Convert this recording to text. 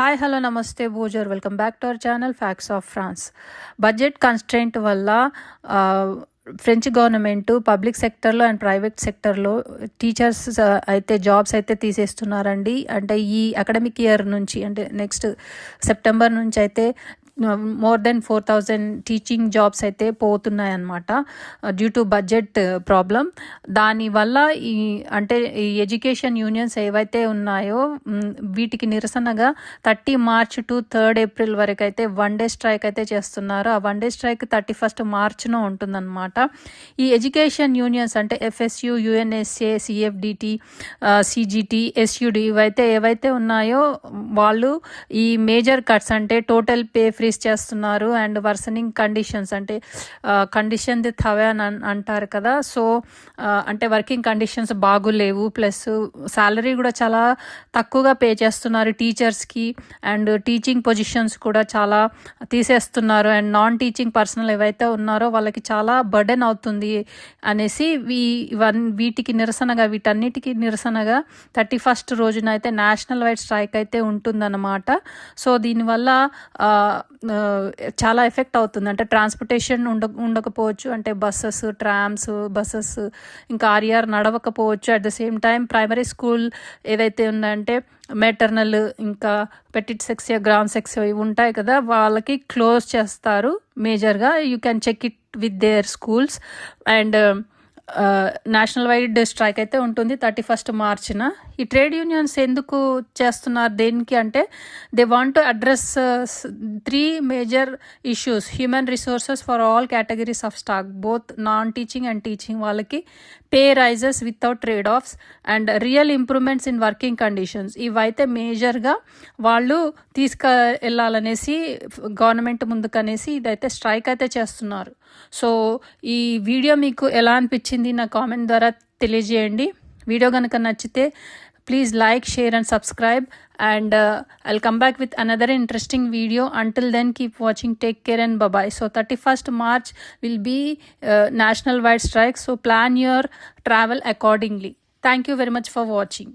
Hi hello నమస్తే బోజర్ welcome back to our channel facts of France. Budget constraint వల్ల French government public సెక్టర్లో and private సెక్టర్లో teachers అయితే జాబ్స్ అయితే తీసేస్తున్నారండి. అంటే ఈ అకాడమిక్ ఇయర్ నుంచి అంటే నెక్స్ట్ సెప్టెంబర్ నుంచి అయితే మోర్ దెన్ 4,000 టీచింగ్ జాబ్స్ అయితే పోతున్నాయన్నమాట డ్యూ టు బడ్జెట్ ప్రాబ్లం. దానివల్ల ఈ ఎడ్యుకేషన్ యూనియన్స్ ఏవైతే ఉన్నాయో వీటికి నిరసనగా 30 మార్చ్ టు 3 ఏప్రిల్ వరకు అయితే 1 డే స్ట్రైక్ అయితే చేస్తున్నారు. ఆ 1 డే స్ట్రైక్ 31 మార్చ్న ఉంటుందన్నమాట. ఈ ఎడ్యుకేషన్ యూనియన్స్ అంటే ఎఫ్ఎస్యు, యుఎన్ఎస్ఏ, సిఎఫ్డిటి, సిజిటి, ఎస్యుడి ఇవైతే ఏవైతే ఉన్నాయో వాళ్ళు ఈ మేజర్ కట్స్ అంటే టోటల్ పే ఫ్రీజ్ చేస్తున్నారు అండ్ వర్సనింగ్ కండిషన్స్ అంటే కండిషన్ ది థవే అని అంటారు కదా. సో అంటే వర్కింగ్ కండిషన్స్ బాగులేవు, ప్లస్ శాలరీ కూడా చాలా తక్కువగా పే చేస్తున్నారు టీచర్స్కి అండ్ టీచింగ్ పొజిషన్స్ కూడా చాలా తీసేస్తున్నారు అండ్ నాన్ టీచింగ్ పర్సనల్ ఏవైతే ఉన్నారో వాళ్ళకి చాలా బర్డెన్ అవుతుంది అనేసి వీటన్నిటికీ నిరసనగా 31 రోజున అయితే నేషనల్ వైడ్ స్ట్రైక్ అయితే ఉంటుందన్నమాట. సో దీనివల్ల చాలా ఎఫెక్ట్ అవుతుంది. అంటే ట్రాన్స్పోర్టేషన్ ఉండకపోవచ్చు, అంటే బస్సెస్ ఇంకా ఆర్ఆర్ నడవకపోవచ్చు. At the same time primary school ఏదైతే ఉందంటే మెటర్నల్ ఇంకా పెటిట్ సెక్సియో, గ్రామ్ సెక్సియో ఇవి ఉంటాయి కదా, వాళ్ళకి క్లోజ్ చేస్తారు మేజర్గా. You can check it with their schools. And national wide strike అయితే ఉంటుంది 31 మార్చ్న. ఈ ట్రేడ్ యూనియన్స్ ఎందుకు చేస్తున్నారు దేనికి అంటే they want to address 3 major issues. Human resources for all categories of staff, both non teaching and teaching వాళ్ళకి pay raises without trade offs and real improvements in working conditions. ఇవైతే మేజర్గా వాళ్ళు తీసుకెళ్ళాలనేసి government ముందుకనేసి ఇదైతే strike అయితే చేస్తున్నారు. So ఈ video మీకు ఎలా అనిపించింది నా కామెంట్ ద్వారా తెలియజేయండి. వీడియో కనుక నచ్చితే please like, share and subscribe, and I'll come back with another interesting video. Until then, keep watching, take care and bye bye. So 31st March will be national wide strike, so plan your travel accordingly. Thank you very much for watching.